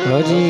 હરિ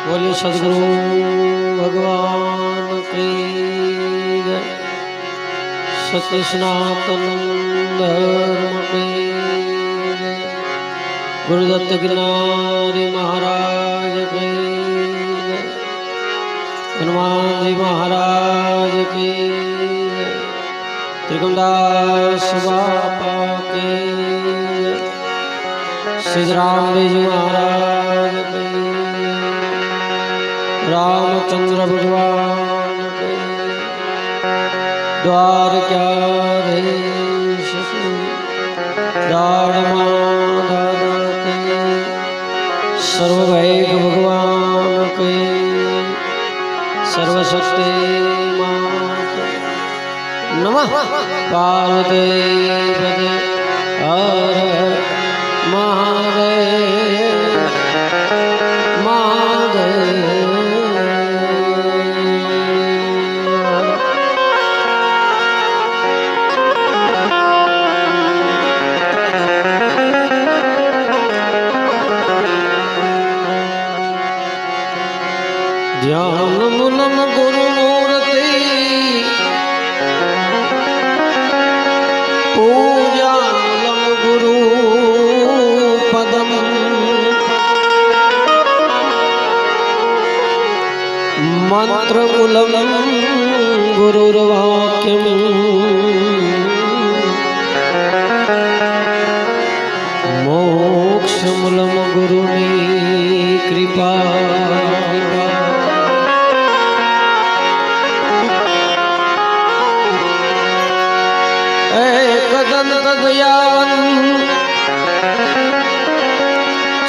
बोलिए सदगुरु भगवान की जय। सत्य सनातन धर्म की जय। गुरुदत्त गिरनारी महाराज की जय। हनुमान जी महाराज की जय। त्रिकुंडास बापा की जय। सिद्धराम जी महाराज की, रामचंद्र भगवान के, द्वारकाधीश दाड़मा के, सर्वभैग भगवान के, सर्वशक्ति माता नमः। पार्वती पते हर महादेव महादेव। ध्यान मुनम गुरु मूर्ति पूजा मूलम गुरु पदम मंत्र मूलम गुरुर्वाक्यम मोक्ष मूलम गुरुनी कृपा।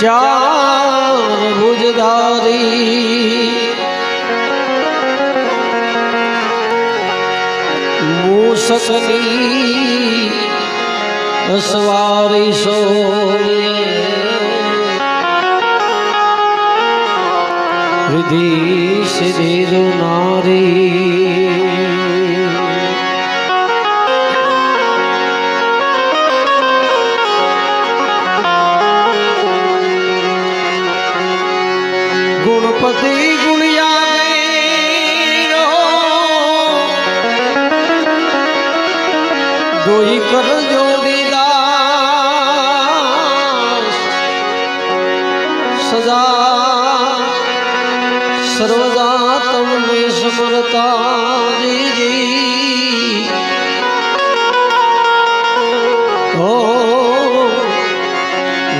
चार भुजधारी मूसकनी सवारी सोये रिद्धि सिद्धि नारी। गुणपति गुणिया दो ही कर जोड़ीदास सदा सर्वदा तुमने समरता जी जी। हो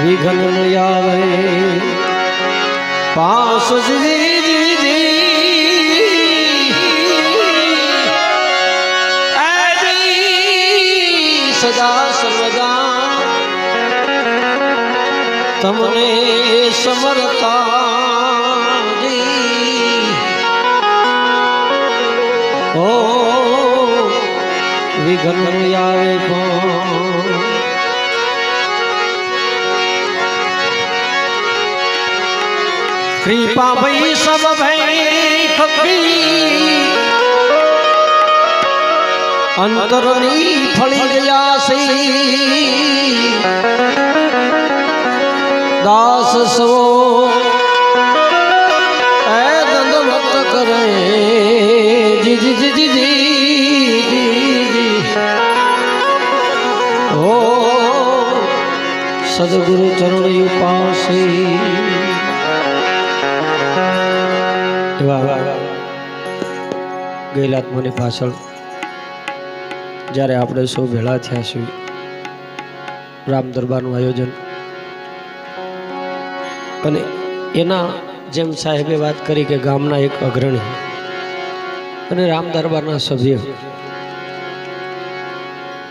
विघ्न न आवे पास जी जी जी। सदा सर्वदा तमने समरता जी। ओ विघ्न आवे कृपा भई सब भई खपी अंतरनी फली गया सी। दास सो ऐ दंडवत करे जी जी जी जी जी जी। ओ सदगुरु चरण उपासी। वाह वाह ગયેલાત્માની પાછળ જ્યારે આપણે સૌ ભેળા થયા છીએ રામ દરબારનું આયોજન, અને એના જેમ સાહેબે વાત કરી કે ગામના એક અગ્રણી અને રામ દરબારના સભ્ય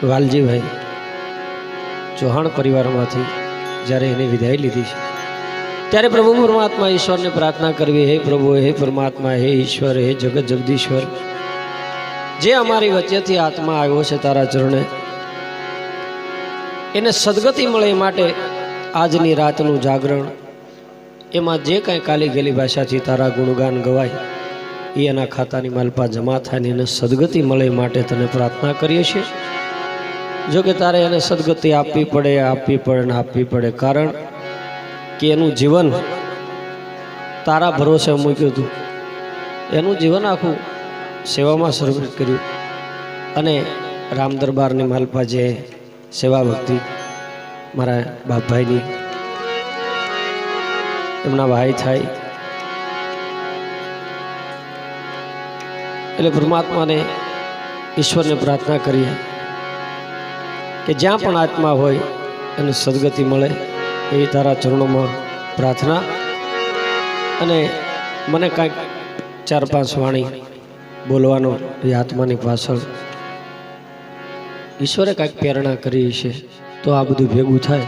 વાલજીભાઈ ચૌહાણ પરિવારમાંથી જ્યારે એને વિદાય લીધી છે, ત્યારે પ્રભુ પરમાત્મા ઈશ્વરને પ્રાર્થના કરવી, હે પ્રભુ, હે પરમાત્મા, હે ઈશ્વર, હે જગત જગદીશ્વર, જે અમારી વચ્ચેથી આત્મા આવ્યો છે તારા ચરણે, એને સદગતિ મળે એ માટે આજની રાતનું જાગરણ, એમાં જે કાંઈ કાલી ગયેલી ભાષાથી તારા ગુણગાન ગવાય એ એના ખાતાની માલપા જમા થાય ને એને સદગતિ મળે એ માટે તને પ્રાર્થના કરીએ છીએ. જો કે તારે એને સદગતિ આપવી પડે ને આપવી પડે, કારણ કે એનું જીવન તારા ભરોસે મૂક્યું હતું, એનું જીવન આખું સેવામાં સમર્પિત કર્યું, અને રામ દરબારની માલપા જે સેવા ભક્તિ મારા બાપભાઈની એમના ભાઈ થાય, એટલે પરમાત્માને ઈશ્વરને પ્રાર્થના કરીએ કે જ્યાં પણ આત્મા હોય એને સદગતિ મળે એવી તારા ચરણોમાં પ્રાર્થના. અને મને કાંઈક 4-5 વાણી બોલવાનો એ આત્માની પાછળ ઈશ્વરે કાંઈક પ્રેરણા કરી છે, તો આ બધું ભેગું થાય.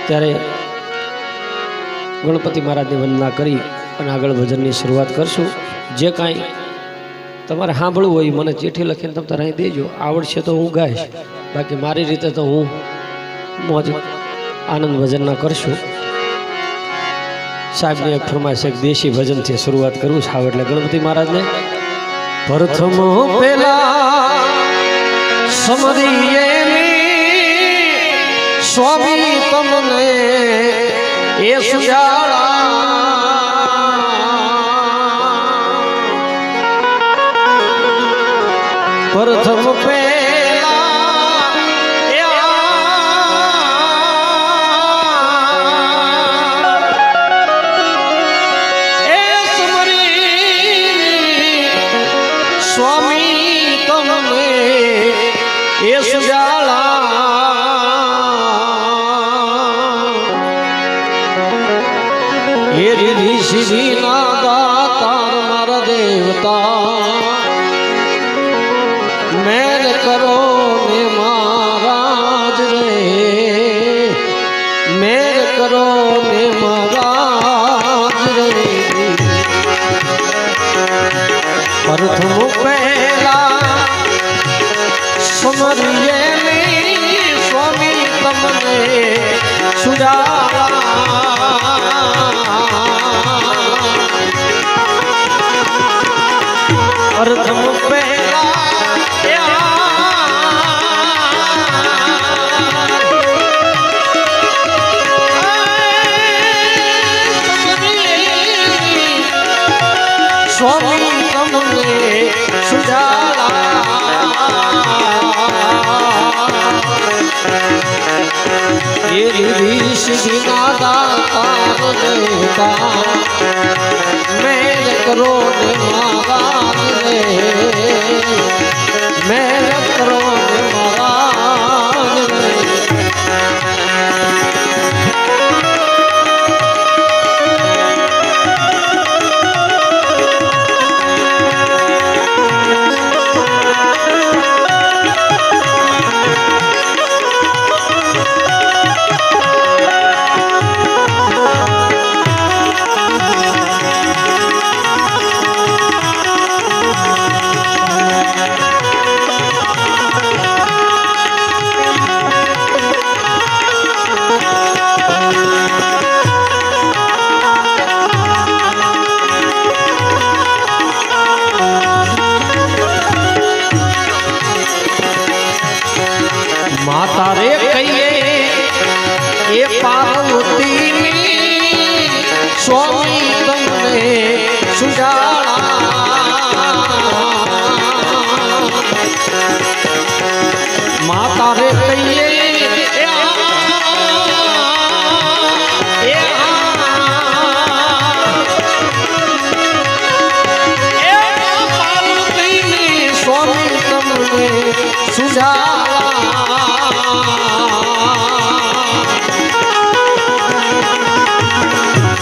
ત્યારે ગણપતિ મહારાજની વંદના કરી અને આગળ ભજનની શરૂઆત કરશું. જે કાંઈ તમારે સાંભળવું હોય મને ચિઠ્ઠી લખીને તમે તારે અહીં દેજો, આવડશે તો હું ગાઈશ, બાકી મારી રીતે તો હું મોજ આનંદ ભજનના કરશું. સાહેબને એક ફરમાઈશ, એક દેશી ભજનથી શરૂઆત કરું છું એટલે ગણપતિ મહારાજને પ્રથમ પેલા સમરીએ સ્વામી તમને એ સુજાળા, પ્રથમ પેલા એ સમરી સ્વામી તમને એ સુજાળા, એ રીધિ સિદ્ધિ ના દાતા મારા દેવતા, મેર કરો ને મહારાજ રે, મેર કરો ને મહારાજ રે. પ્રથમ પહેલા સમરીએ સ્વામી તમને સુજાળા, પ્રથમ પહેલા સ્વામી તમને સુજાળા, એ રીધિ સિદ્ધિ ના દાતા દેવતા, મેર કરો ને મહારાજ રે, મેર કરો ને મહારાજ રે.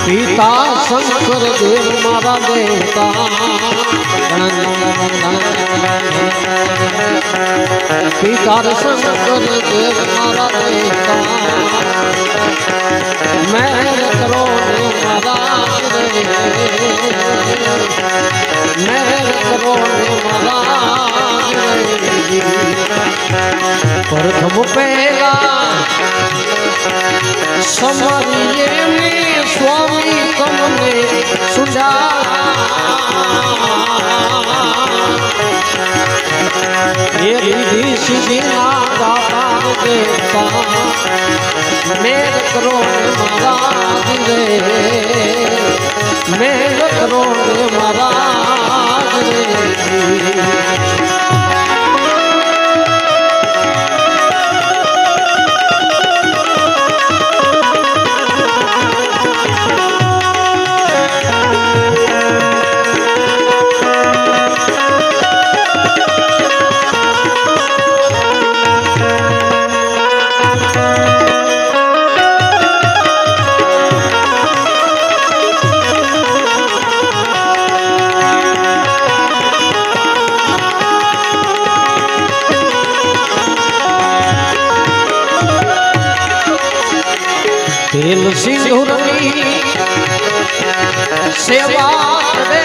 पिता शंकर देव मारा देवता पिता शंकर देव मारा देवता मैं करो महाराज मैं करो महाराज प्रथम पहला समरिए में स्वामी तुमने सुझा ये रिधि सिद्धि दाता देवता मेर करो महाराज रे मेर करो महाराज रे तेल सिंदूरनी सेवा करे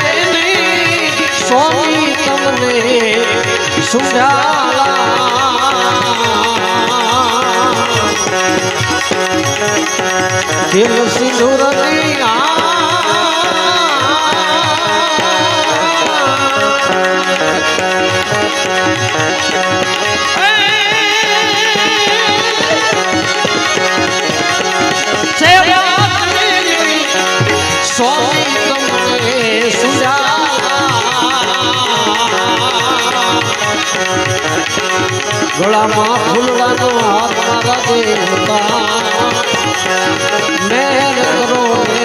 स्वामी तमने सुझाला तेल सिंदूरनी स्वामी तुमने सुझा गला मां फूलड़ा नो हाथ मारा देवता मेर करो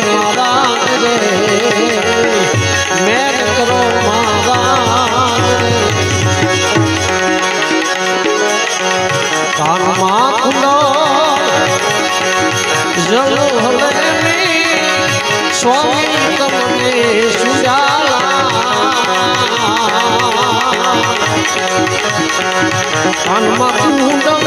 महाराज रे मेर करो महाराज रे कान मां खुलो जल हले स्वामी तुमने सुझाला हनुमा कुंडल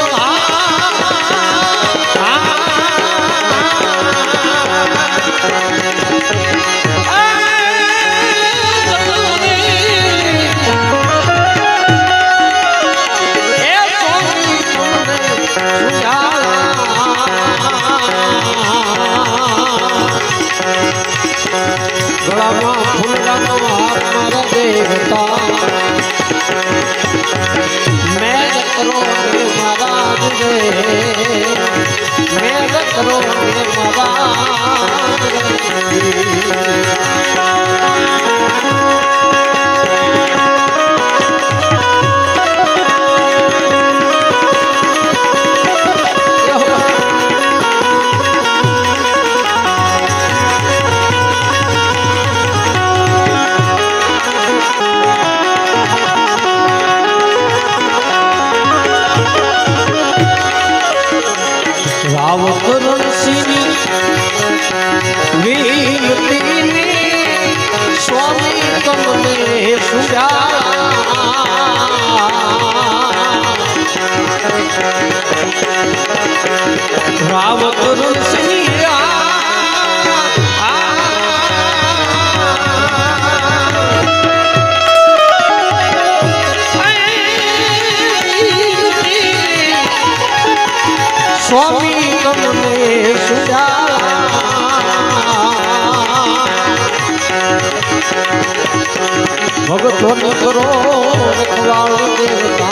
देवता मैं करो महाराज रे मैं करो महाराज रावत ऋषि वीरती स्वामी तुमने सुझा रावत ऋषि स्वामी तुमने सुझा भगतों करो रखवाल देवता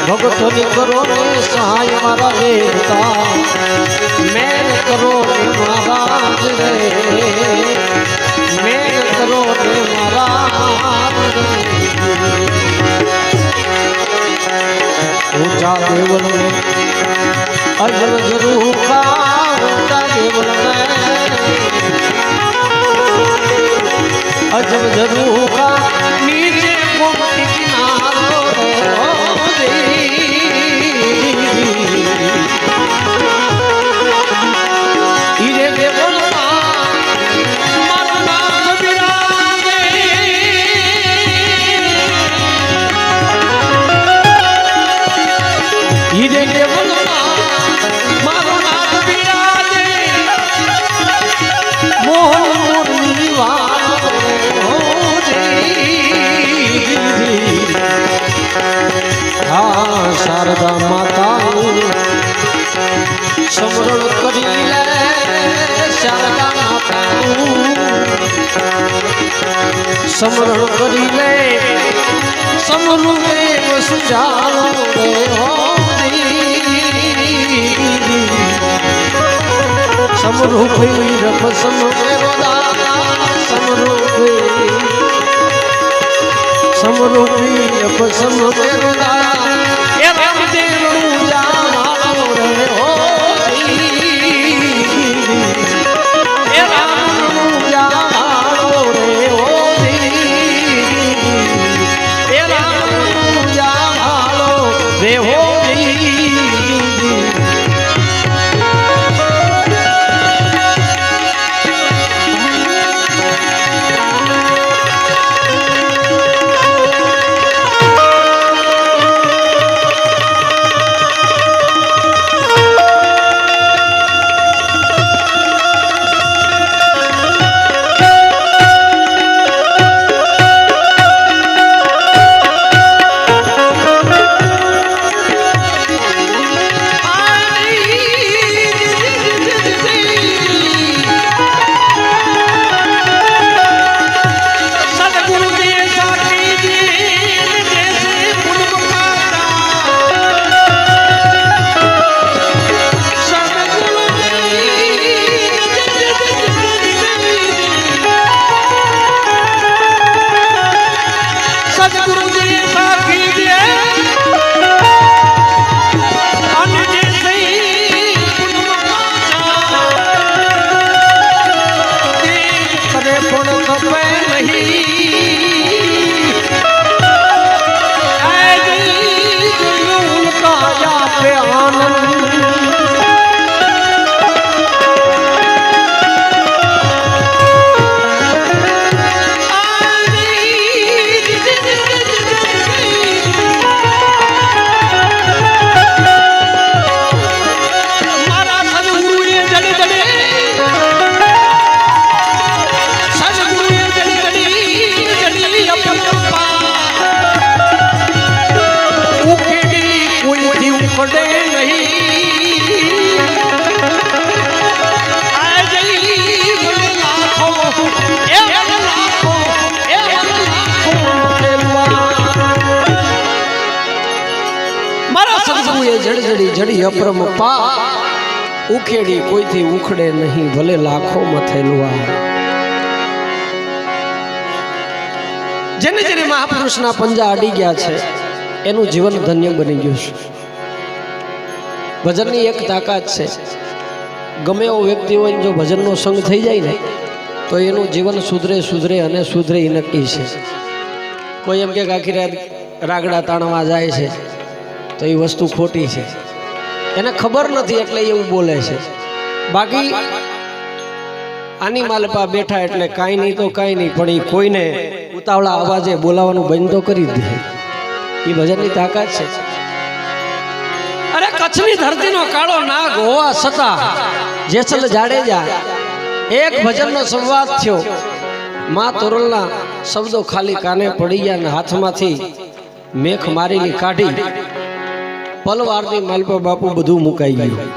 भगतों करो सहाय मारा देवता मैन करो महाराज रे मैन करो महाराज ऊंचा देवल में अजब जरूर का ऊंचा देवल में अजब जरूर का नीचे गोमती किनारो શારદા માતાનું સમરણ કરી લે શારદા માતાનું સમરણ કરી લે સમરું દેવ સુજાનો રે સમરું ભૈર પસમ સમરું ભૈર પસમ એ રામદેવનું જામાનો રે હો એ રામનું જામાનો રે હો એ રામનું જામાનો રે હો જડજડી જડી અપરમ પા ઉખેડી કોઈથી ઉખડે નહીં ભલે લાખો મથેલું જેને જેને મહાપુરુષના પંજા અડી ગયા છે એનું જીવન ધન્ય બની ગયું છે. ભજનની એક તાકાત છે, ગમે એવો વ્યક્તિ હોય જો ભજનનો સંગ થઈ જાય ને તો એનું જીવન સુધરે અને સુધરે એ નક્કી છે. કોઈ એમ કે આખી રાત રાગડા તાણવા જાય છે તો એ વસ્તુ ખોટી છે, એને ખબર નથી એટલે એવું બોલે છે. બાકી આની માલપા બેઠા એટલે કાંઈ નહીં તો કાંઈ નહીં, પણ એ કોઈને ઉતાવળા અવાજે બોલાવાનું બંધ તો કરી દે. એ ભજનની તાકાત છે. અરે કચ્છની ધરતીનો કાળો નાગ હોવા છતાં જેસલ જાડેજા એક ભજનનો સંવાદ થયો, માં તોરલના શબ્દો ખાલી કાને પડી ગયા અને હાથમાંથી મેખ મારેલી કાઢી પલવારની માલપા બાપુ બધું મુકાઈ ગયું.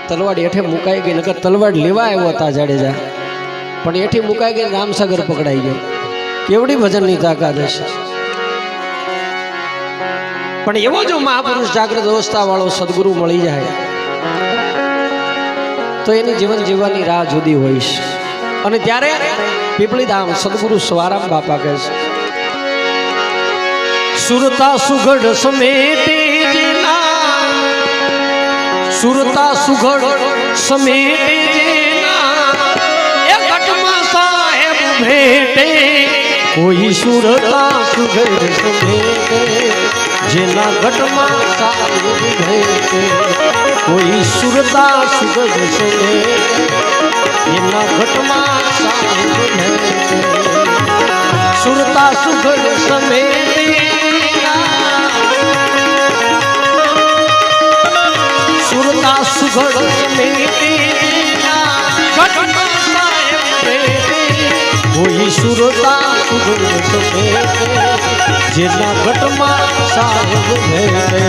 તલવાડ એઠે મુકાઈ ગઈ, નકર તલવાડ લેવા આવ્યો હતા જાડેજા, પણ એઠી મુકાઈ ગઈ, રામસાગર પકડાઈ ગયો. કેવડી ભજનની તાકાત હશે. પણ એવો જો મહાપુરુષ જાગ્રત અવસ્થા વાળો સદગુરુ મળી જાય તો એની જીવન જીવવાની રાહ જુદી હોય છે. અને ત્યારે પીપળી ધામ સદગુરુ સવારામ બાપા કહે છે, સુરતા સુગઢ સમેટી જેના, સુરતા સુગઢ સમેટી જેના એ ઘટમાં સાહેબ ભેટે, કોઈ સુરતા સુગઢ સમેટે જેના ઘટમાં સાહેબ ભેટે, કોઈ સુરતા સુગઢ સમેટે એના ઘટમાં સાહેબ ભેટે, સુરતા સુગઢ સમેટે સુરતા સુગઢ સમેટે ઘટમાં સાહેબ ભેટે, કોઈ સુરતા સુગંધ સમેટે જેના ઘટમાં સાહેબ ભેટે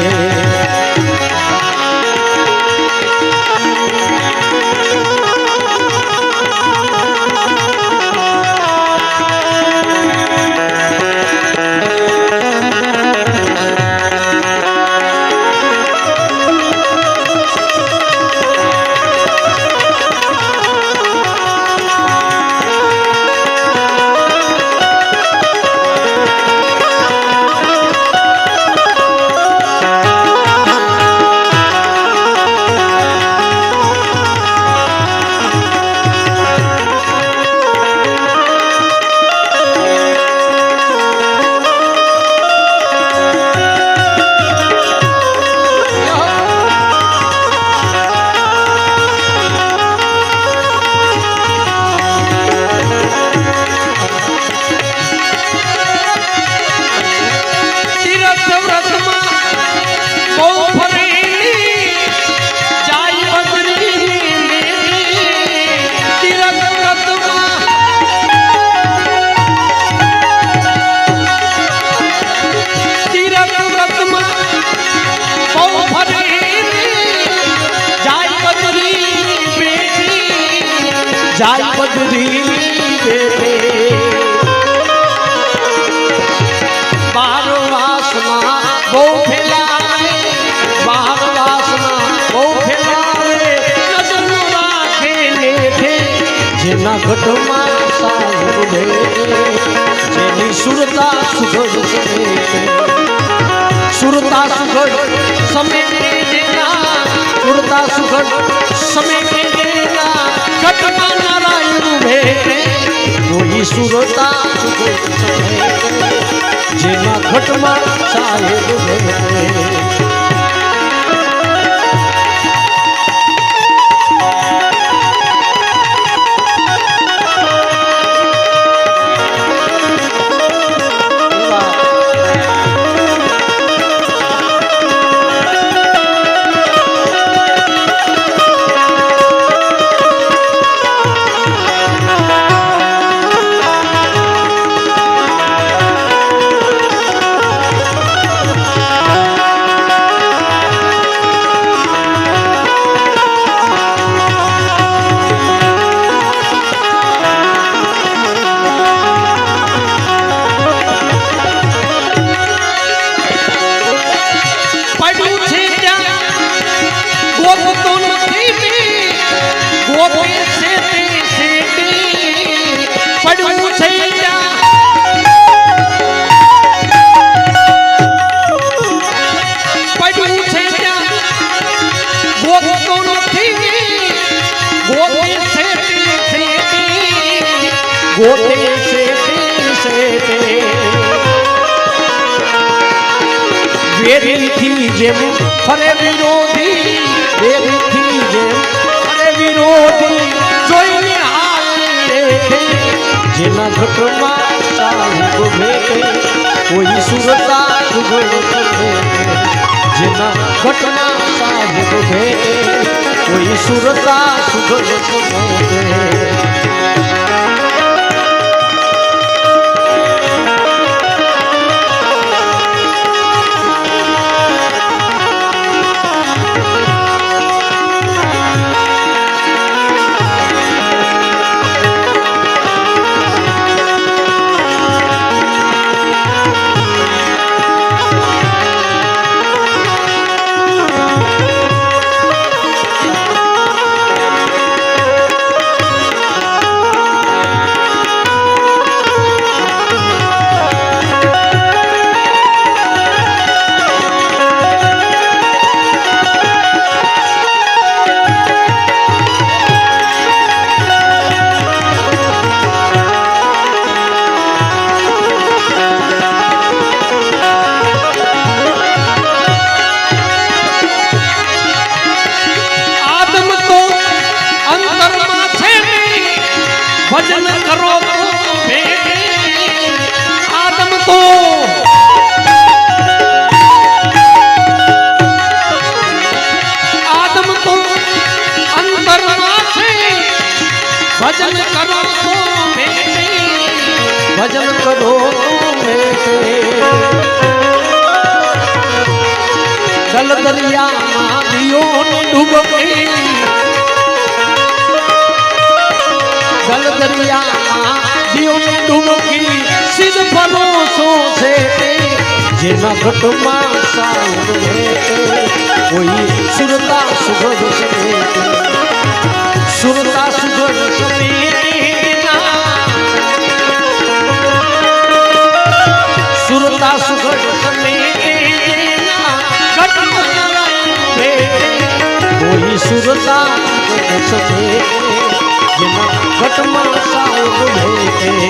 જાય બદરી બેટે બાર વાસમાં બહુ ફેલાવે બાર વાસમાં બહુ ફેલાવે નજર રાખે લેઠે જેના ઘટમાં સાહેબ ભેટે જેની સુરતા સુગઢ સમેટે સુરતા સુગઢ સમેટે જેના સુરતા સુગઢ સમેટે જેના ઘટમાં નારાયણ ભેટે કોઈ સુરતા સુગઢ સમેટે જેના ઘટમાં સાહેબ ભેટે ગોતે શેઠે વેરીથી જેમ ફરે વિરોધી વેરીથી જેમ ફરે વિરોધી જોઈને હાલે જેના ઘટમાં સાહેબ ભેટે કોઈ સુરતા સુગઢ સમેટે જેના ઘટમાં સાહેબ ભેટે કોઈ સુરતા સુગઢ સમેટે ભજન કરો તો ભેટે આદમ તો અંતરમાં છે ભજન કરો તો ભેટે ભજન કરો દલ દરિયામાં દિયો ડૂબકી દલ દરિયામાં દિયો ડૂબકી સિદ્ધ ભરોસો છે જેના ઘટમાં સાવ કોઈ સુરતા સુગઢ સમેત સુરતા સુગઢ સમેતના સુરતા સુગઢ સમેતના ઘટમાં કોઈ સુરતા સુગઢ સમેત જેના ઘટમાં સાવ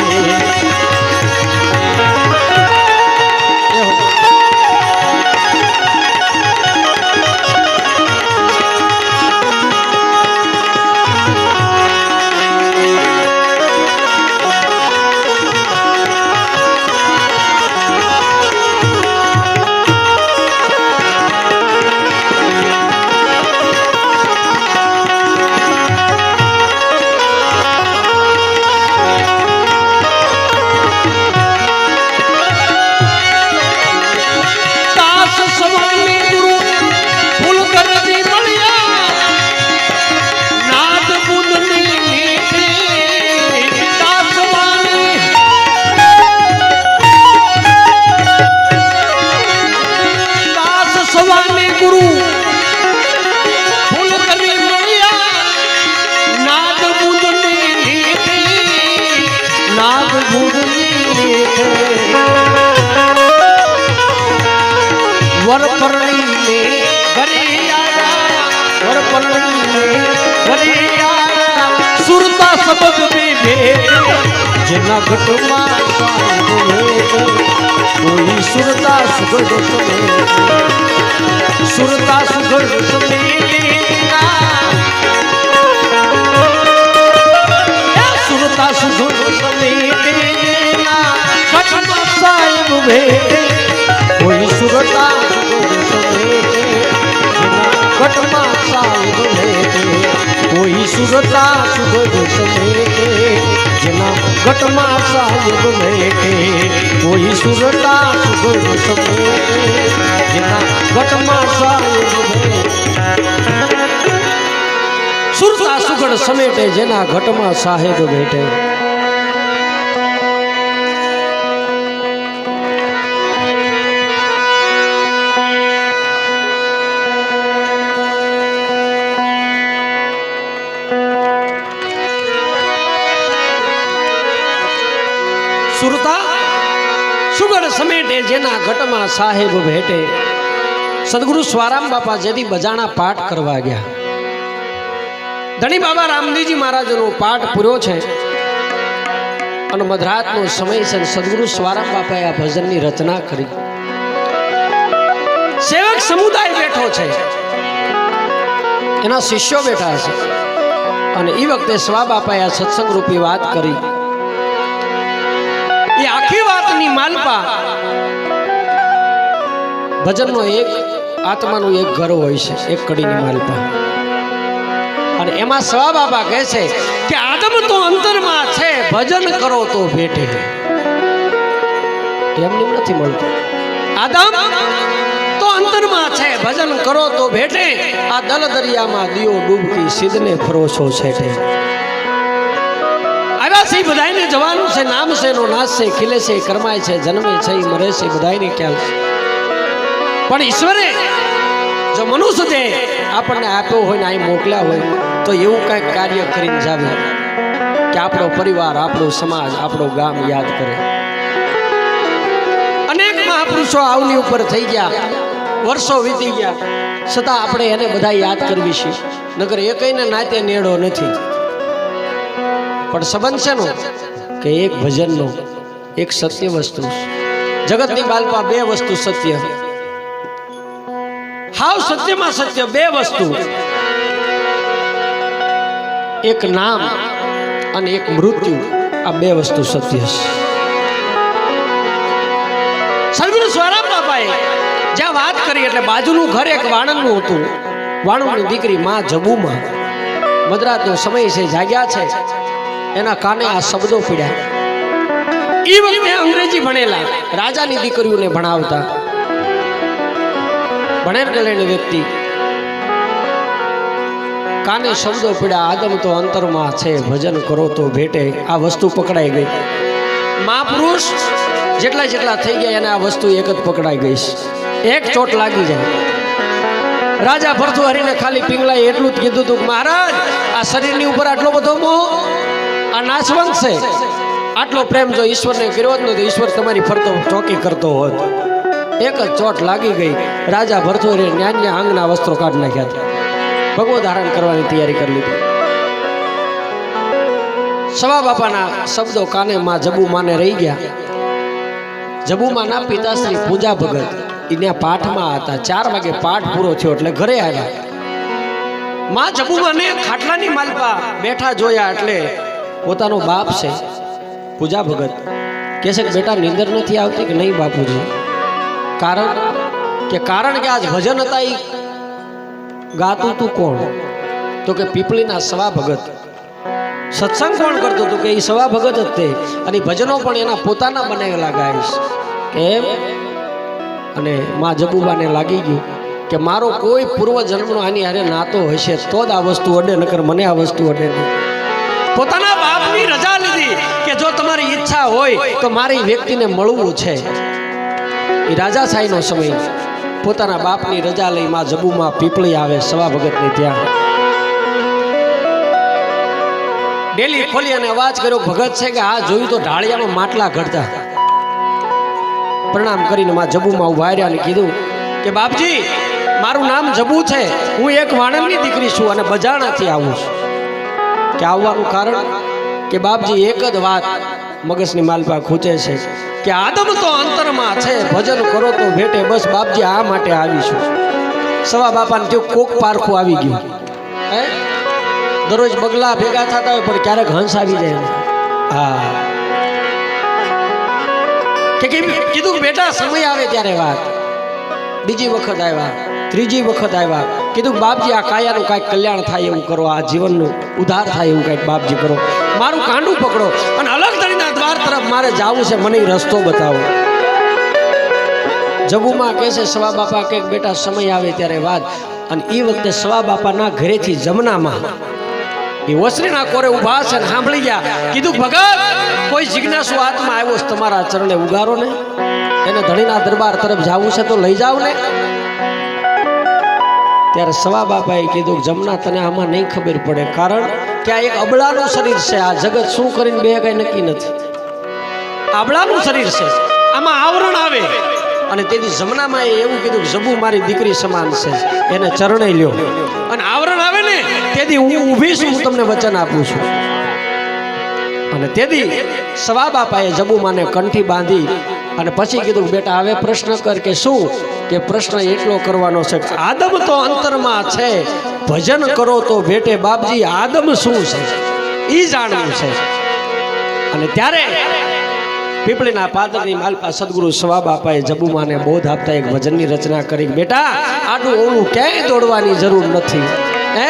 સુરતા સબદ જેના ઘટમાં કોઈ સુરતા સુગઢ સમેત સુરતા સુગઢ સમેત સુરતા સુગઢ સમેત ઘટમાં સાહેબ ભેટે કોઈ સુરતા સુગઢ સમેત ઘટમાં સાહેબ ભેટે કોઈ સુરતા સુગઢ સમેત જેના ઘટમાં સાહેબ ભેટે કોઈ સુરતા સુગઢ સમેત જેના ઘટમાં સાહેબ સુરતા સુગઢ સમેટે જેના ઘટમાં સાહેબ ભેટે સુરતા સુગઢ સમેટે જેના ઘટમાં સાહેબ ભેટે સદગુરુ સ્વારામ બાપા જેથી બજાણા પાઠ કરવા ગયા ધણી બાબા રામદેવજી મહારાજનો પાઠ પૂર્યો છે અને મધરાતનો સમય છે સદગુરુ સ્વારામ બાપાએ આ ભજનની રચના કરી સેવક સમુદાય બેઠો છે એના શિષ્યો બેઠા છે અને એ વખતે સ્વા બાપાએ આ સત્સંગ રૂપી વાત કરી એ આખી વાતની માલપા ભજનનો એક આત્માનું એક ઘર હોય છે એક કડીની માલપા અને એમાં સ્વા બાબા કહે છે કે આદમ તો અંતરમાં છે ભજન કરો તો ભેટે એમને નથી મળતું આદમ તો અંતરમાં છે ભજન કરો તો ભેટે આ દલ દરિયામાં દિયો ડૂબકી સિદ્ધને ફરોશો છેટે આવ્યા છે બધાને જવાનું છે નામ છે નો નાશ છે ખીલે છે કરમાય છે જન્મે છે મરે છે બધાને ખ્યાલ છે પણ ઈશ્વરે જો મનુષ્ય દે આપણને આપ્યો હોય ને અહીં મોકલ્યા હોય તો એવું કંઈક કાર્ય કરીને જાવે કે આપણો પરિવાર આપણો સમાજ આપણો ગામ યાદ કરે અનેક મહાપુરુષો આવની ઉપર થઈ ગયા વર્ષો વીતી ગયા છતાં આપણે એને બધા યાદ કરવી છે નગર એકઈને નાતે નેડો નથી પણ સંબંધ છે નો કે એક ભજનનો એક સત્ય વસ્તુ જગતની બાલપા બે વસ્તુ સત્ય હાવ સત્યમાં સત્ય બે વસ્તુ એક નામ અને એક મૃત્યુ આ બે વસ્તુ સત્ય છે સદગુરુ સ્વારામ બાપાએ જ્યાં વાત કરી એટલે બાજુનું ઘર એક વાણંદનું હતું વાણંદની દીકરી માં જબુમાં મધરાતનો સમય છે જાગ્યા છે એના કાને આ શબ્દો પીડ્યા એ વખતે અંગ્રેજી ભણેલા રાજાની દીકરીઓને ભણાવતા ભણેલ ગણેલ વ્યક્તિ કાને શબ્દો પડ્યા આદમ તો અંતરમાં છે ભજન કરો તો ભેટે. આ વસ્તુ પકડાઈ ગઈ. મહાપુરુષ જેટલા જેટલા થઈ ગયા એને આ વસ્તુ એક જ પકડાઈ ગઈ. એક ચોટ લાગી જાય. રાજા ભરથુહરીને ખાલી પિંગલાએ એટલું જ કીધું હતું, મહારાજ આ શરીરની ઉપર આટલો બધો મોહ, આ નાશવંત છે. આટલો પ્રેમ જો ઈશ્વરને કર્યો જ નતો, ઈશ્વર તમારી ફરતો ચોકી કરતો હોત. એક જ ચોટ લાગી ગઈ. રાજા ભરથુહરીએ ન્યાન્યા આંગના વસ્ત્રો કાઢી નાખ્યા હતા. ભગવો ધારણ કરવાની તૈયારી કરી લીધી. સવા બાપાના શબ્દો કાને માં જબુમાને રહી ગયા. જબુમાના પિતાશ્રી પૂજા ભગત એના પાઠમાં હતા. 4 વાગે પાઠ પૂરો થયો એટલે ઘરે આવ્યા. માં જબુમાને ખાટલાની માલપા બેઠા જોયા એટલે પોતાનો બાપ છે પૂજા ભગત કહે છે કે બેટા નીંદર નથી આવતી કે નહીં બાપુજી? કારણ કે આજ ભજન હતા એ ગાતું તું કોણ? તો કે પીપળીના સવા ભગત. સત્સંગ કોણ કરતું હતું? કે એ સવા ભગત જ તે. અને ભજનો પણ એના પોતાના બનાવેલા ગાઈશ. એમ અને માં જબુબાને લાગી ગયું કે મારો કોઈ પૂર્વ જન્મનો આની હારે નાતો હશે તો જ આ વસ્તુ અડે, નકર મને આ વસ્તુ અડે નહીં. પોતાના બાપની રજા લીધી કે જો તમારી ઈચ્છા હોય તો મારી વ્યક્તિને મળવું છે. એ રાજાશાહીનો સમય. પોતાના બાપની રજા લઈ માં જબુમાં પીપળી આવે સવા ભગતની ત્યાં. ડેલી ખોલી અને અવાજ કર્યો, ભગત છે કે આ જોયું તો ઢાળિયામાં માટલા ઘડતા. પ્રણામ કરીને માં જબુમાં ઉભા રહ્યા અને કીધું કે બાપજી મારું નામ જબુ છે, હું એક વાણંદની દીકરી છું અને બજાણાથી આવું છું. કે આવવાનું કારણ કે બાપજી એક જ વાત મગજની માલપા ખૂચે છે કે આદમ તો અંતરમાં છે ભજન કરો તો ભેટે. બસ બાપજી આ માટે આવીશું. સવા બાપાને જો કોક પારખું આવી ગયું. હે દરરોજ બગલા ભેગા થતા હોય પણ ક્યારેક હંસ આવી જાય. હા કે કીધું કે બેટા સમય આવે ત્યારે વાત. બીજી વખત આવ્યા, ત્રીજી વખત આવ્યા. કીધું બાપજી આ કાયાનું કાંઈક કલ્યાણ થાય એવું કરો, આ જીવનનું ઉદ્ધાર થાય એવું કાંઈક બાપજી કરો. મારું કાંડું પકડો અને અલગ ધણીના દ્વાર તરફ મારે જવું છે, મને રસ્તો બતાવો. જબુમાં કહે છે સવા બાપા કે બેટા સમય આવે ત્યારે વાત. અને એ વખતે સવા બાપાના ઘરેથી જમનામાં એ ઓસરીના કોરે ઊભા છે ને સાંભળી ગયા. કીધું ભગત કોઈ જિજ્ઞાસુ આત્મા આવ્યો છે તમારા ચરણે ઉગારો ને, એને ધણીના દરબાર તરફ જવું છે તો લઈ જાવ ને. ત્યારે સવા બાપાએ કીધું જમના તને આમાં નહીં ખબર પડે, કારણ કે આ એક અબળાનું શરીર છે. આ જગત શું કરીને બે કઈ નક્કી નથી. આબળાનું શરીર છે, આમાં આવરણ આવે. અને તેથી જમનામાં એવું કીધું કે જબુ મારી દીકરી સમાન છે, એને ચરણે લ્યો. અને આવરણ આવે ને તેથી હું ઊભી છું, હું તમને વચન આપું છું. અને તેથી સવા બાપાએ જબુમાને કંઠી બાંધી અને પછી કીધું બેટા હવે પ્રશ્ન કર. કે શું? કે પ્રશ્ન એટલો કરવાનો છે આદમ તો અંતરમાં છે ભજન કરો તો ભેટે. બાપજી આદમ શું છે એ જાણવું છે. અને ત્યારે પીપળીના પાદરની માલપા સદગુરુ સવા બાપાએ જબુમાને બોધ આપતા એક ભજનની રચના કરી. બેટા આટલું ઓલું ક્યાંય દોડવાની જરૂર નથી. હે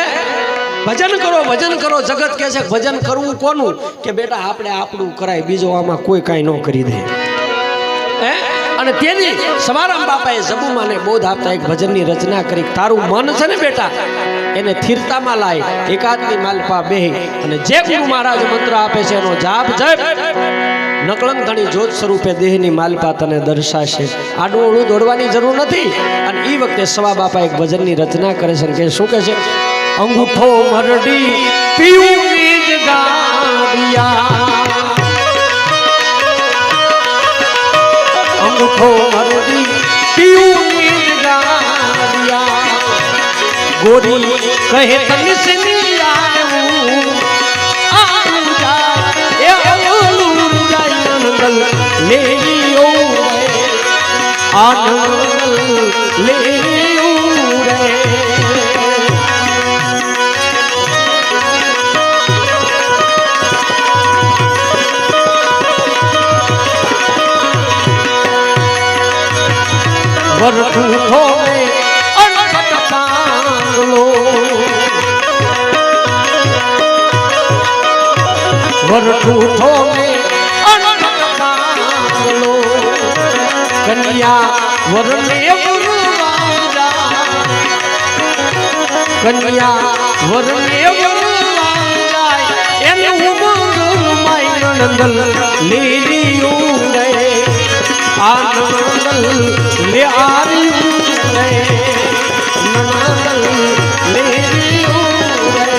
ભજન કરો. જગત કહે છે ભજન કરવું કોનું? કે બેટા આપણે આપણું કરાય, બીજો આમાં કોઈ કાંઈ ન કરી દે. હે અને તેની સવારામ બાપાએ જબુમાને બોધ આપતા એક ભજનની રચના કરી. તારું મન છે ને બેટા એને સ્થિરતામાં લાય, એકાદની માલપા બેહી અને જે ગુરુ મહારાજ મંત્ર આપે છે એનો જાપ જપ. નકલંક ધણી જ્યોત સ્વરૂપે દેહની માલપા તને દર્શાશે. આડું ઓળું દોડવાની જરૂર નથી. અને એ વખતે સવા બાપા એક ભજનની રચના કરે છે કે શું કહે છે? અંગૂઠો મરડી પીયું નીજ ગાડિયા, અંગૂઠો મરડી પીયું નીજ ગાડિયા, ગોરી કહે તને સની આવું આવું જાય એ ઓલું જાય આનંદ લેયો રે, આનંદ લેયો રે. વરઠુઠો ને અણખટ પાંગલો, વરઠુઠો ને અણખટ પાંગલો, વરને વરવાજા કન્યા વરને વરવાજા એને ઉમંગ માય નંદલ લીલી ઉડે આનંદલ લે આરી ઉડે નંદલ લીલી ઉડે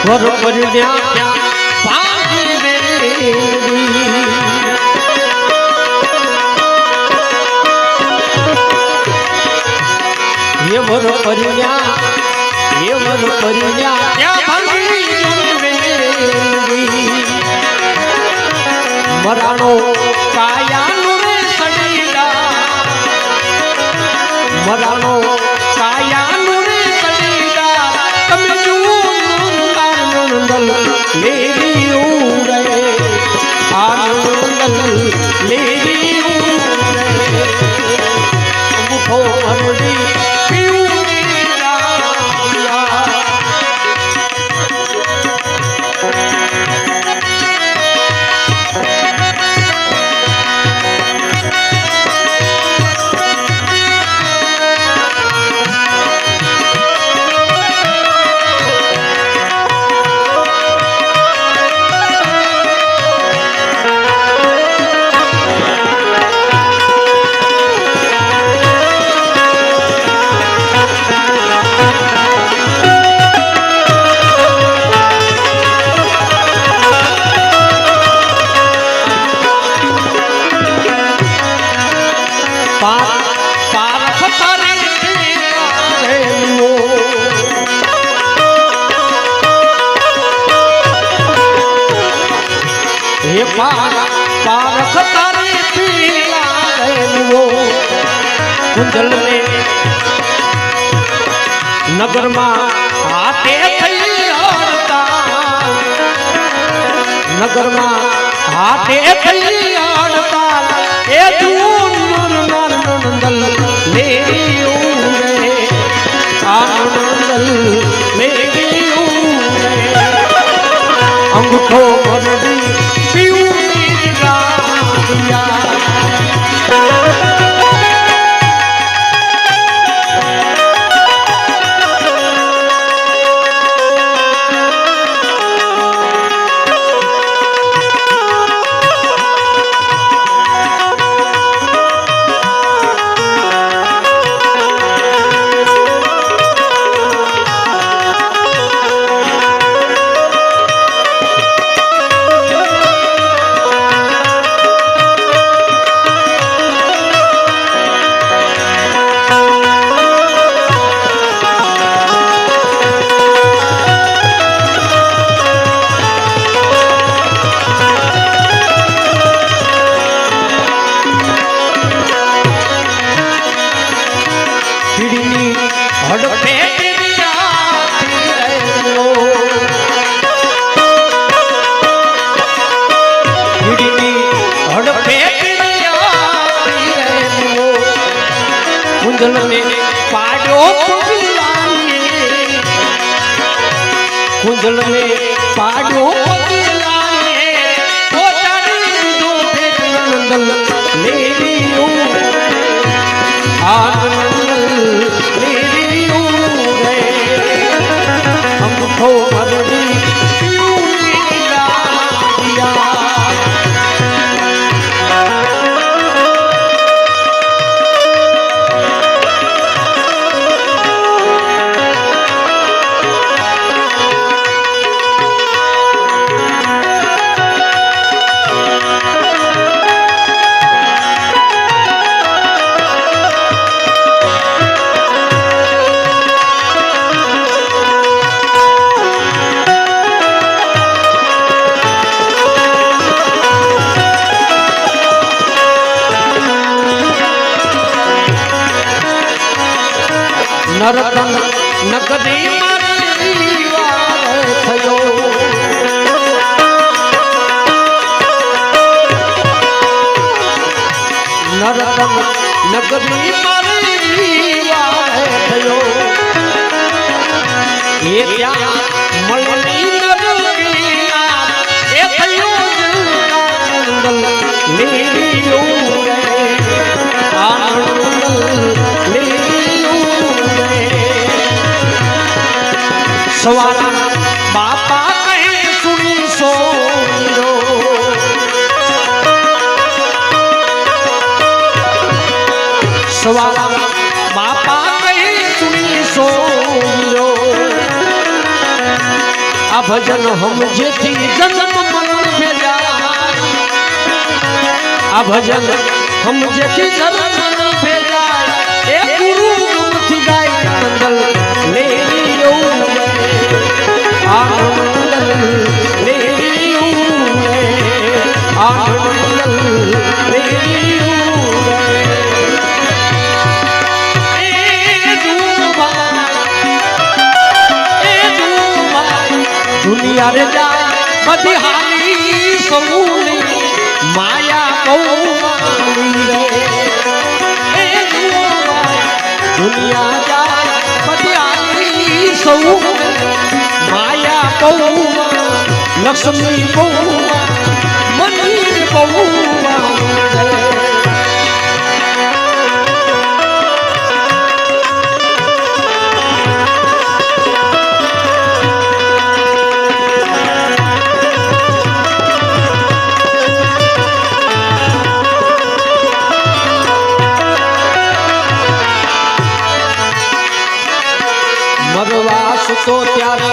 વર પરણ્યા ભાગી વેરી એ વર પરણ્યા ત્યાં ભાગી વેરી મરાણો કાયાનો રે સડીડા મરાણો કાયાનો રે સડીડા તમે જુઓ નંદલ લેરી ઉડે આનંદલ લેરી ઉડે મુઠો હરડી પીઉરી રાયા पारख तारी पीला कुंजल ने नगर में हाथे थई हड़ता नगर में हाथे थई हड़ता ए दूर नंदल लेरी उड़े आनंदल लेरी उड़े अंगूठो भरडी कुंजल में पाडो कुंजल में पाडो नंदल लेरी आनंदल लेरी अंगूठो भरडी નરતન નગરી મારી વાર થયો નરતન નગરી મારી વાર થયો એ ત્યાં મળની નરકી એ થયો મંગલ લેરિયો રે આનંદ લેરિયો રે સવારા બાપા કહે સુની સોરો સવારા બાપા કહે સુની સોરો આ ભજન હમ જેથી જન્મ મરણ ભેજા આ ભજન હમ જેથી જન્મ મરણ ભેજા એ ગુરુ ગમથી ગાય મંગલ લેરિયો આનંદ લેરિયો આનંદ લેરિયો દુનિયા રે જાય બધી હાલી સૌની માયા બહુ રે દુનિયા જાય બધી હાલી સૌ માયા બહુ લક્ષ્મી બહુ મની બહુ તો ત્યારે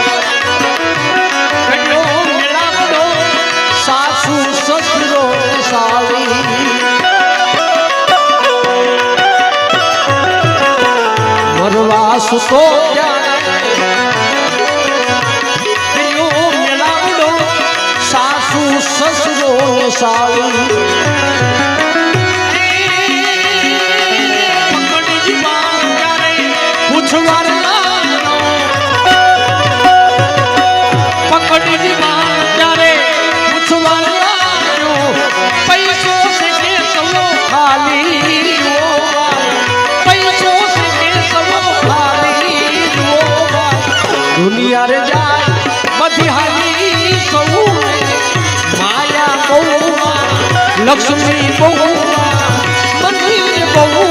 કડો મિલાવડો સાસુ સસરો સાલી મરવા સુતો ત્યારે કડો મિલાવડો સાસુ સસરો સાલી પૂછવા દુનિયા રે જાય બધી હાલી સૌ માયા બહુ લક્ષ્મી બહુ મની બહુ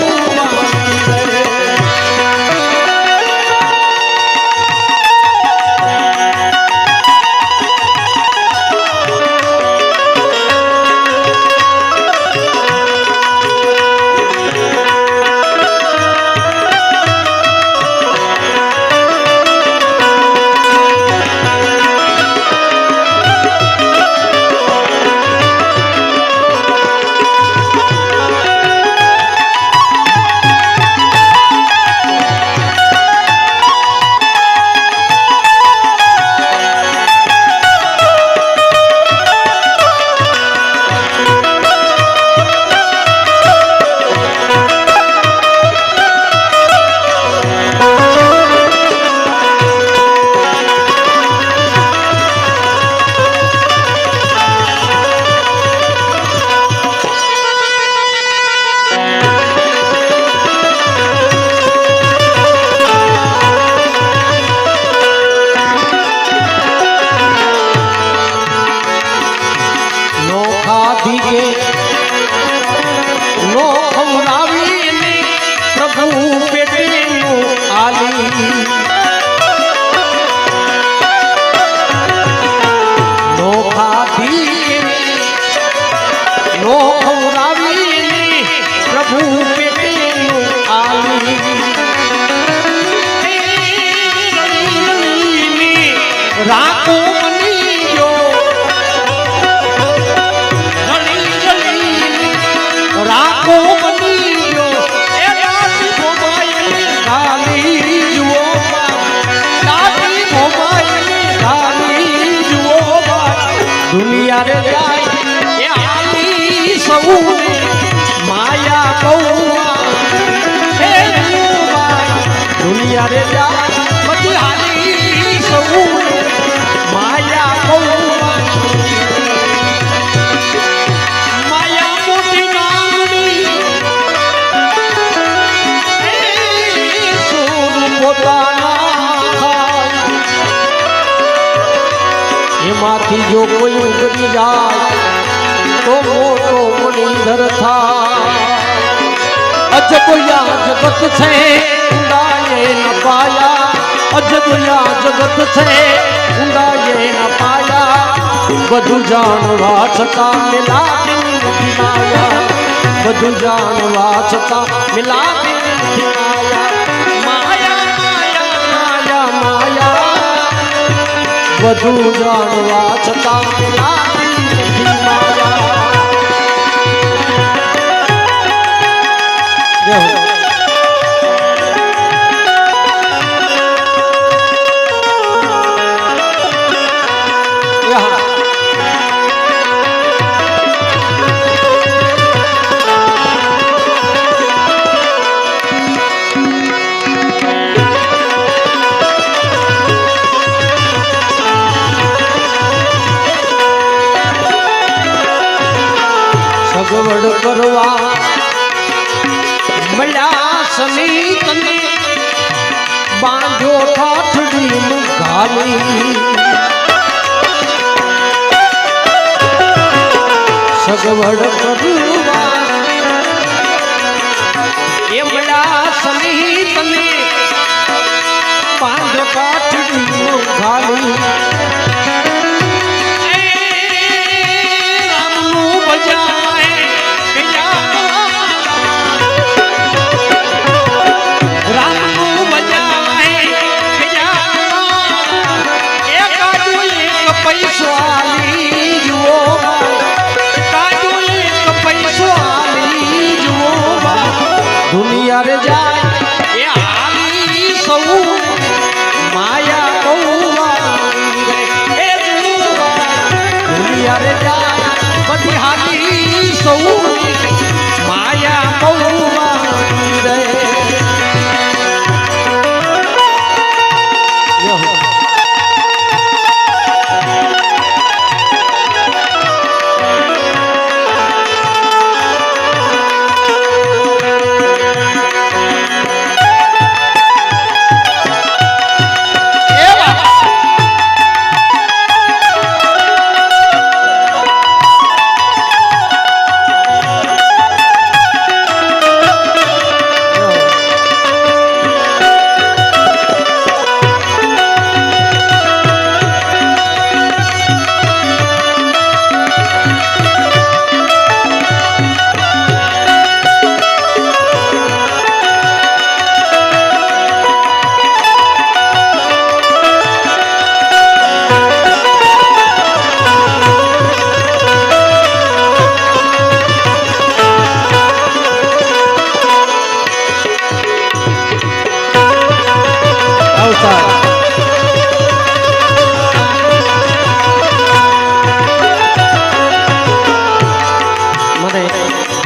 દુનિયા રે જાય એ હાલી સૌ માયા બહુ દુનિયા રે જાય બધી હાલી સૌ માયા બહુ માયા મોટી નામની સૂર પોતાના એમાંથી જો કોઈ ઉતરી જાય તો મોટો મણિધર થાય અજબયા જગત છે ઊંડાએ ન પાયા અજબયા જગત છે ઊંડાએ ન પાયા બધું જાણવા છતાં મિલાતી નથી માયા બધું જાણવા છતાં મિલાતી નથી માયા માયા માયા માયા બધું જાણવા છતાં મિલાતી નથી માયા સગવડ કરવા મળ્યા સની તને બાંધો ઠાઠડી મુગાલી સગવડ કરવા એ મળ્યા સની તને બાંધો ઠાઠડી મુગાલી રામનું બજા દુનિયા રે જાય એ હાલી સૌ માયા બહુ એ દુનિયા રે જાય બધી હાલી સૌ માયા બહુ રે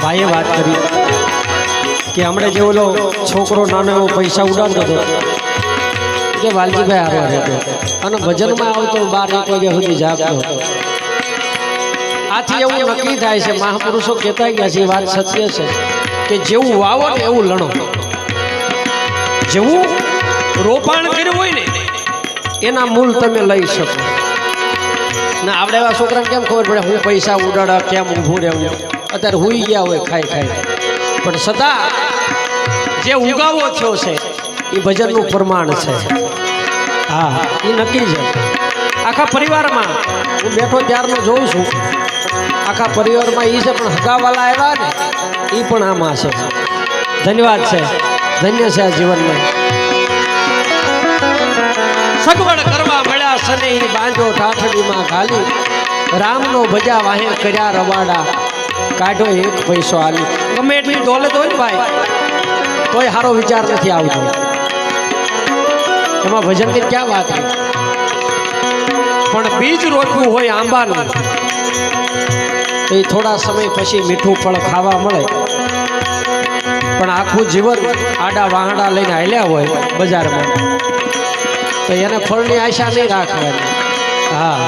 ભાઈએ વાત કરી કે હમણે જે ઓલો છોકરો નાનો એવો પૈસા ઉડાડતો હતો કે વાલજીભાઈ હારવા રહેતો અને ભજનમાં આવતો 12 વાગ્યા સુધી જાગતો હતો આથી એવું નક્કી થાય છે મહાપુરુષો કહેતા ગયા છે વાત સત્ય છે કે જેવું વાવો ને એવું લણો જેવું રોપાણ કર્યું હોય ને એના મૂળ તમે લઈ શકો ના આપણે એવા છોકરાને કેમ ખબર પડે હું પૈસા ઉડાડા કેમ ઊભું રહેવું અત્યારે હુઈ ગયા હોય ખાઈ ખાઈ પણ સદા જે ઉગાવો થયો છે એ ભજનનું પ્રમાણ છે હા એ નક્કી છે આખા પરિવારમાં હું બેઠો ત્યારનો જોઉં છું આખા પરિવારમાં એ છે પણ હગાવાલા આવ્યા ને એ પણ આમાં છે ધન્યવાદ છે ધન્ય છે આ જીવનમાં સગવડ કરવા મળ્યા સને બાંધો ઠાઠડીમાં ઘાલી રામનો ભજા વાહે કર્યા રવાડા કાઢો એક પૈસો આલી ગમે એટલી દોલત હોય ને ભાઈ તોય સારો વિચાર નથી આવતો એમાં ભજનની ક્યાં વાત છે પણ બીજ રોપવું હોય આંબાનું તો એ થોડા સમય પછી મીઠું ફળ ખાવા મળે પણ આખું જીવન આડા વાહડા લઈને હાલ્યા હોય બજારમાં તો એને ફળની આશા નહીં રાખવાની. હા,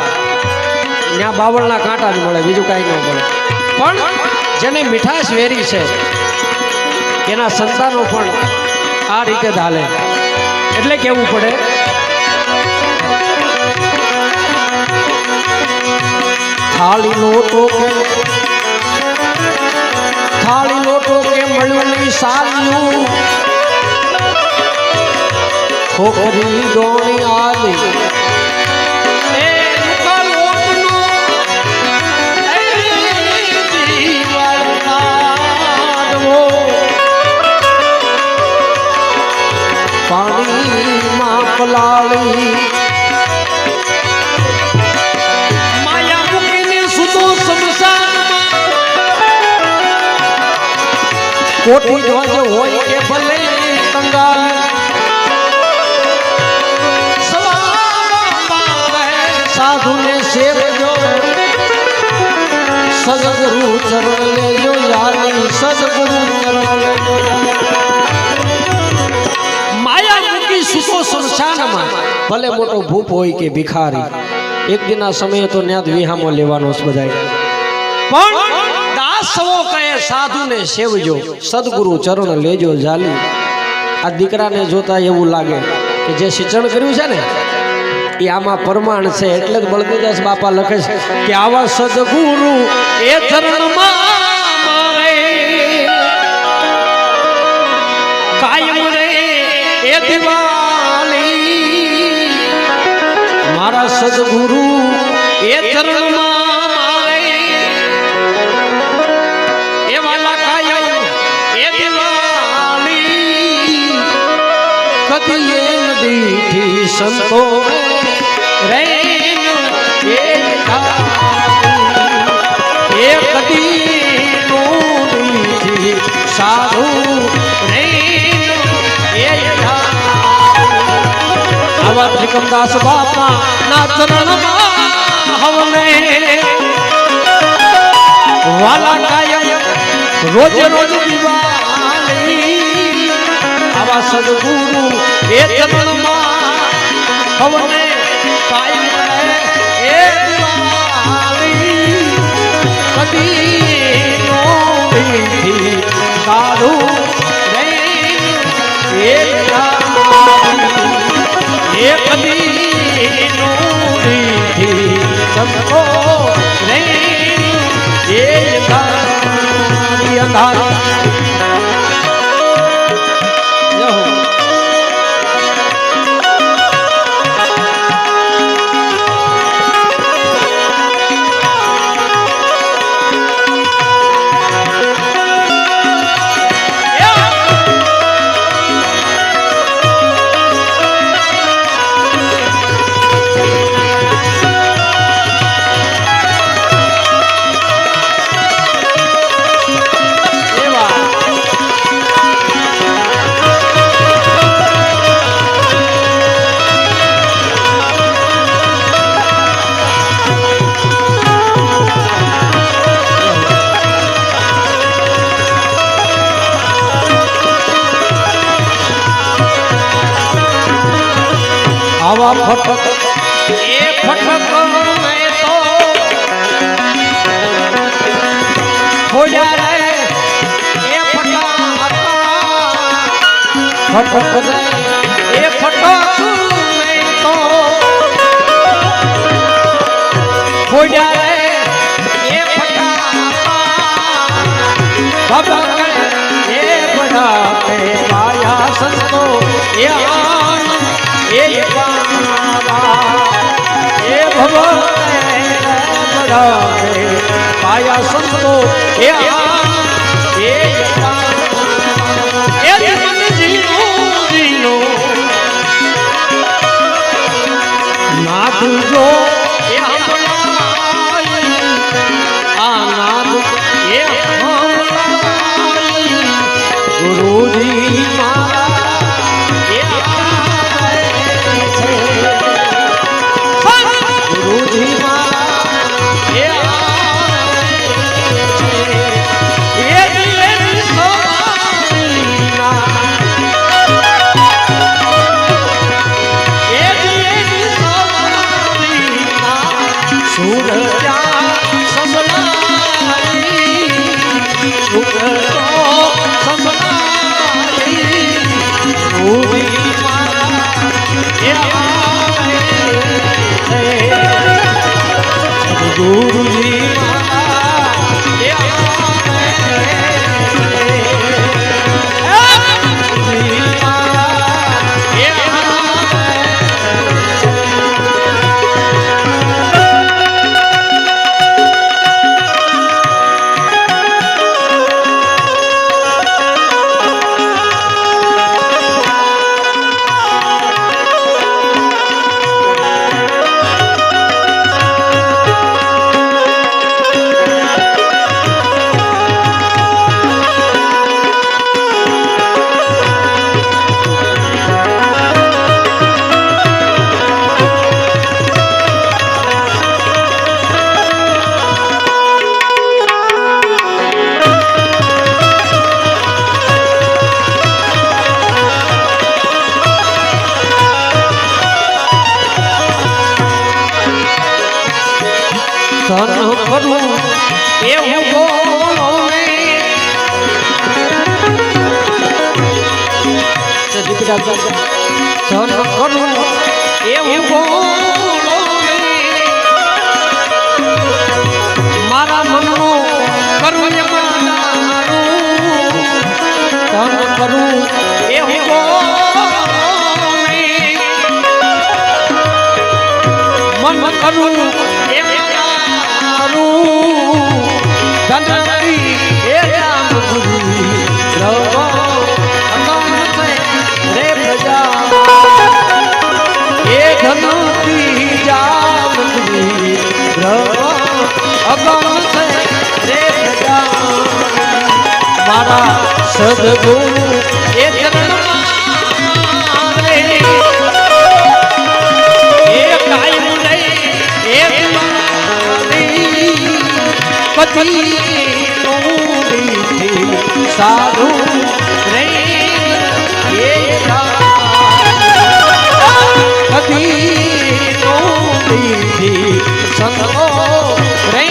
ત્યાં બાવળના કાંટા જ મળે, બીજું કાંઈ ન મળે. પણ જેને મીઠાશ વેરી છે એના સંતાનો પણ આ રીતે જ હાલે. એટલે કેવું પડે, થાળી લોટો કે મળ્યું ની સાલ્યું ખોખરી ડોણી આલી પાણીમાં પલાળી માયા મૂકીને સુતો શમશાનમાં કોઠી ધ્વજ હોય કે ભલે કંગાલ સાધુને સેવજો સદગુરુ ચરણ લેજો યારી સદગુરુ ચરણ લેજો. સુતો શમશાનમાં ભલે મોટો ભૂપ હોય કે ભિખારી એક દિના સમયે તો ન્યાદ વિહામો લેવાનો જ બધાય. પણ દાસવો કહે સાધુને સેવજો સદગુરુ ચરણ લેજો જાલી. આ દીકરાને જોતા એવું લાગે કે જે શિક્ષણ કર્યું છે ને એ આમાં પ્રમાણ છે. એટલે જ બળદેવદાસ બાપા લખે છે કે આવા સદગુરુ એ ચરણમાં મારે કાયમ રે એ દિવાળી. મારા સદગુરુ એ ચરણમાં મારે એ વાલા કાયમ એ દિવાળી. કદી એ નદીથી સંતો રે એ કદી નોડીથી સાધુ રે આવા ત્રિકમદાસ બાપા ના ચરણમાં હવને વાલા કાયમ રોજ રોજ દિવાળી. આવા સદગુરુ એ ચરણમાં હવને કાયમ એ દિવાળી. કદી નોડીથી સાધુ રે એ કદી નોડીથી સંતો રે એ અંધાર આવા ફટક એ ફટક મેં તો ખોડ્યા રે એ ફટા ફટક રે એ ફટક મેં તો ખોડ્યા રે એ ફટા ભગત એ બડા પે પાયા સંતો એ આનંદ એ પાયા સંતો એ નાથ જો આ નાદ એ ગુરુજી કરું એવું બોલો ધન કરું એવું બોલો મારા મનનું કરું એમાં ધન કરું એવું બોલો મન કરું મારા સદગુરુ એ ચરણમાં રે એ કાયમ રે એ પતિ સાધુ રે એ પતિ સંગો રે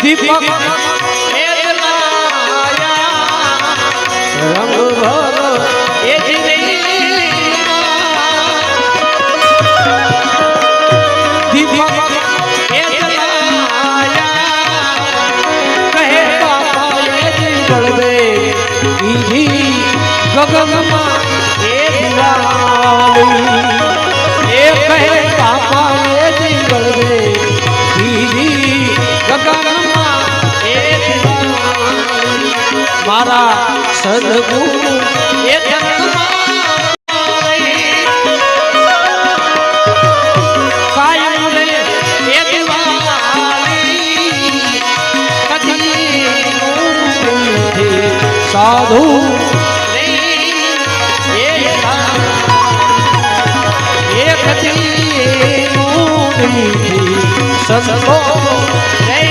દીપક રંગ ભર એ દીપક એ કહે બાપા એ બળદે ગગનમાં એ દિવાળી એ કહે બાપા એ બળદે ગગનમાં એ મારા સદગુરુ એ કાયમ રે એ દિવાળી સાધુ રે એ કદી સંતો રે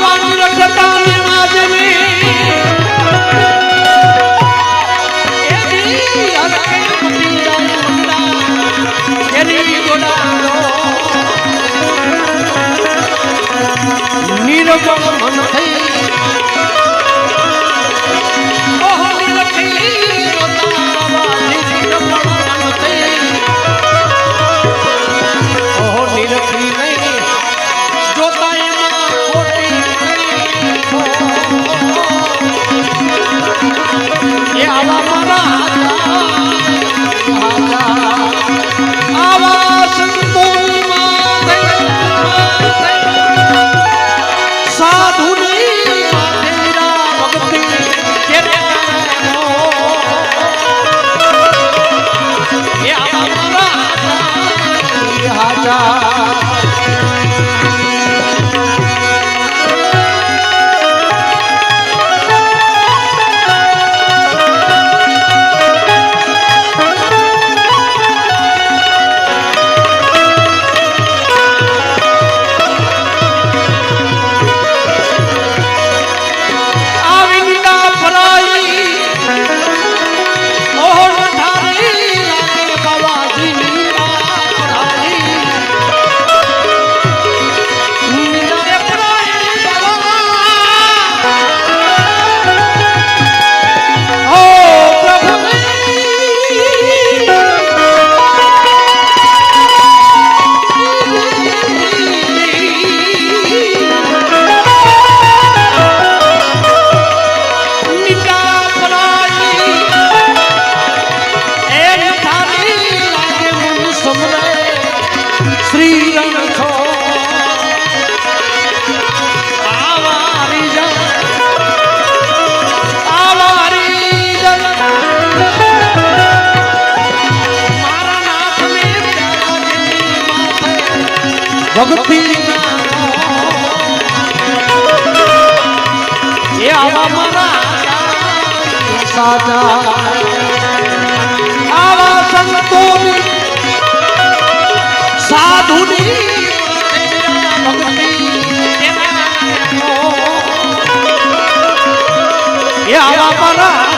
આવાની રખતા ને આજની એની હરકે મટી જાય મંડા એની ગોડાનો નિર્ગુણ મન થઈ ઓહો નિરખી રોતા નિર્ગુણ મન થઈ ઓહો નિરખી નહીં જોતા એમાં ખોટી એ આવા મારા આવા સંતોની સાધુની ભક્તિ એ આવા મારા હાજા ભક્તિ એ આવા મારા સાચા આવા સંતોની સાધુની ભક્તિ એ આવા મારા